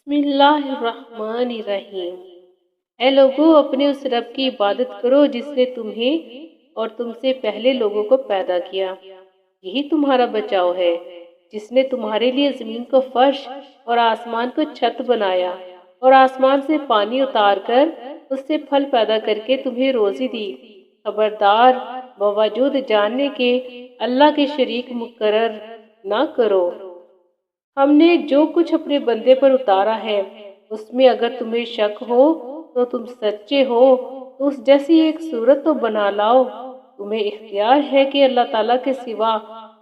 बिस्मिल्लाहिर्रहमानिर्रहीम। ए लोगों, अपने उस रब की इबादत करो जिसने तुम्हें और तुमसे पहले लोगों को पैदा किया। यही तुम्हारा बचाव है, जिसने तुम्हारे लिए जमीन को फर्श और आसमान को छत बनाया और आसमान से पानी उतार कर उससे फल पैदा करके तुम्हें रोजी दी। खबरदार, बावजूद जानने के अल्लाह के शरीक मुकर्रर ना करो। हमने जो कुछ अपने बंदे पर उतारा है उसमें अगर तुम्हें शक हो तो तुम सच्चे हो तो उस जैसी एक सूरत तो बना लाओ। तुम्हें इख्तियार है कि अल्लाह ताला के सिवा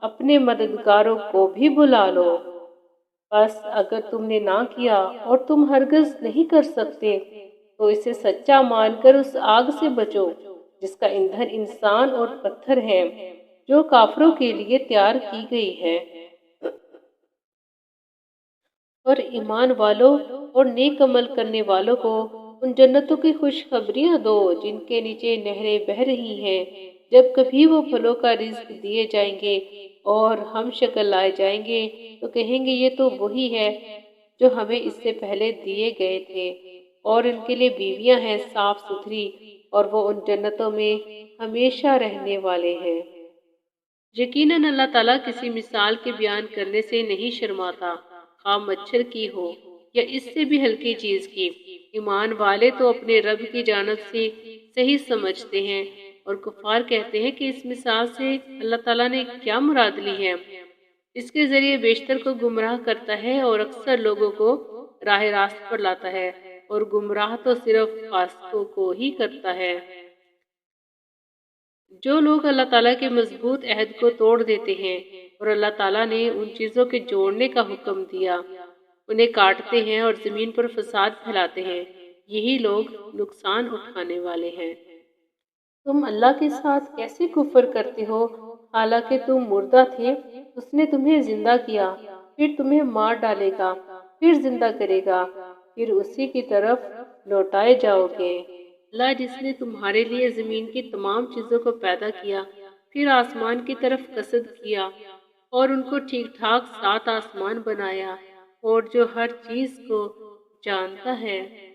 अपने मददगारों को भी बुला लो। बस अगर तुमने ना किया और तुम हरगिज नहीं कर सकते तो इसे सच्चा मानकर उस आग से बचो जिसका ईंधन इंसान और पत्थर है, जो काफिरों के लिए तैयार की गई है। और ईमान वालों और नेक अमल करने वालों को उन जन्नतों की खुशखबरियां दो जिनके नीचे नहरें बह रही हैं। जब कभी वो फलों का रिज्क दिए जाएंगे और हम शक्ल लाए जाएंगे तो कहेंगे ये तो वही है जो हमें इससे पहले दिए गए थे। और इनके लिए बीवियां हैं साफ सुथरी और वो उन जन्नतों में हमेशा रहने वाले हैं। यकीनन अल्लाह ताला किसी मिसाल के बयान करने से नहीं शर्माता, खा मच्छर की हो या इससे भी हल्की चीज की। ईमान वाले तो अपने रब की जानब से सही समझते हैं और कुफार कहते हैं कि इस मिसाल से अल्लाह ताला ने क्या मुराद ली है। इसके जरिए बेशतर को गुमराह करता है और अक्सर लोगों को राह रास्त पर लाता है, और गुमराह तो सिर्फ फासिकों को ही करता है। जो लोग अल्लाह ताला के मजबूत अहद को तोड़ देते हैं और अल्लाह ताला ने उन चीज़ों के जोड़ने का हुक्म दिया, उन्हें काटते हैं और ज़मीन पर फसाद फैलाते हैं, यही लोग नुकसान उठाने वाले हैं। तुम अल्लाह के साथ कैसे कुफर करते हो, हालांकि तुम मुर्दा थे। उसने तुम्हें जिंदा किया, फिर तुम्हें मार डालेगा, फिर जिंदा करेगा, फिर उसी की तरफ लौटाए जाओगे। अल्लाह जिसने तुम्हारे लिए जमीन की तमाम चीजों को पैदा किया, फिर आसमान की तरफ कसद किया और उनको ठीक ठाक 7 आसमान बनाया, और जो हर चीज को जानता है।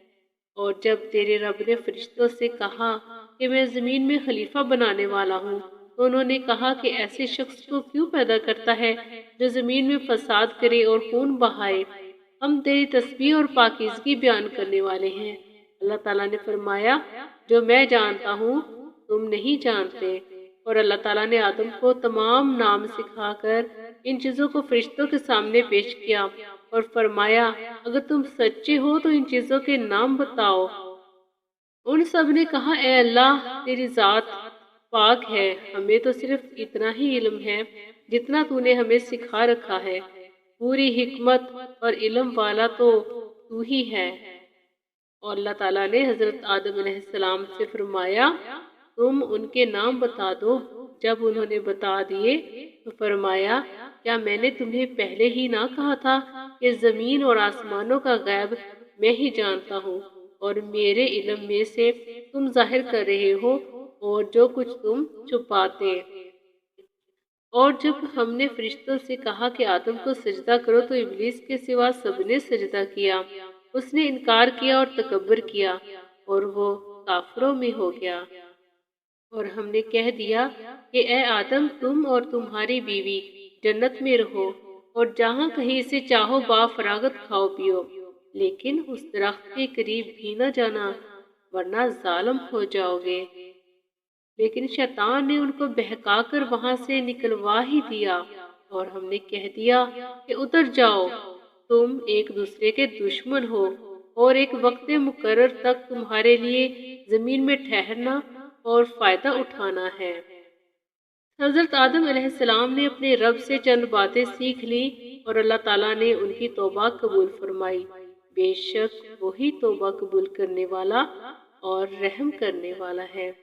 और जब तेरे रब ने फरिश्तों से कहा कि मैं जमीन में खलीफा बनाने वाला हूँ, तो उन्होंने कहा कि ऐसे शख्स को क्यों पैदा करता है जो जमीन में फसाद करे और खून बहाए। हम तेरी तस्बीह और पाकीज़गी बयान करने वाले हैं। अल्लाह ताला ने फरमाया, जो मैं जानता हूँ तुम नहीं जानते। और अल्लाह ताला ने आदम को तमाम नाम सिखाकर इन चीज़ों को फरिश्तों के सामने पेश किया और फरमाया, अगर तुम सच्चे हो तो इन चीज़ों के नाम बताओ। उन सब ने कहा, ए अल्लाह, तेरी जात पाक है, हमें तो सिर्फ इतना ही इल्म है जितना तूने हमें सिखा रखा है। पूरी हिकमत और इल्म वाला तो तू ही है। और अल्लाह ताला ने हजरत आदम अलैहिस्सलाम से फरमाया, तुम उनके नाम बता दो। जब उन्होंने बता दिए तो फरमाया, क्या मैंने तुम्हें पहले ही ना कहा था कि जमीन और आसमानों का गैब मैं ही जानता हूँ, और मेरे इल्म में से तुम जाहिर कर रहे हो और जो कुछ तुम छुपाते। और जब हमने फरिश्तों से कहा कि आदम को सजदा करो तो इब्लीस के सिवा सबने सजदा किया। उसने इनकार किया और तकब्बर किया और वो काफिरों में हो गया। और हमने कह दिया कि ए आदम, तुम और तुम्हारी बीवी जन्नत में रहो और जहाँ कहीं से चाहो बाफरागत खाओ पियो, लेकिन उस दरख्त के करीब भी न जाना वरना जालिम हो जाओगे। लेकिन शैतान ने उनको बहकाकर वहां से निकलवा ही दिया और हमने कह दिया कि उतर जाओ, तुम एक दूसरे के दुश्मन हो और एक वक्त मुकर्रर तक तुम्हारे लिए जमीन में ठहरना और फायदा उठाना है। हजरत आदम अलैहिस्सलाम ने अपने रब से चंद बातें सीख ली और अल्लाह ताला ने उनकी तौबा कबूल फरमाई। बेशक वही तौबा कबूल करने वाला और रहम करने वाला है।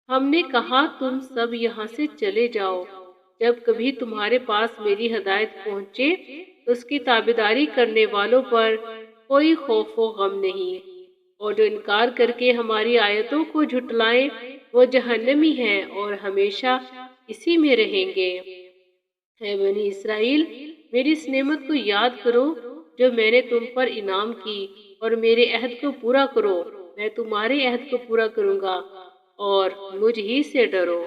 हमने कहा, तुम सब यहाँ से चले जाओ। जब कभी तुम्हारे पास मेरी हिदायत पहुँचे तो उसकी ताबेदारी करने वालों पर कोई खौफ व गम नहीं, और जो इनकार करके हमारी आयतों को झुटलाएं वो जहन्नमी हैं और हमेशा इसी में रहेंगे। है बनी इसराइल, मेरी इस नेमत को याद करो جو میں نے تم پر انعام کی، اور میرے عہد کو پورا کرو، میں تمہارے عہد کو پورا کروں گا، اور مجھ ہی سے ڈرو۔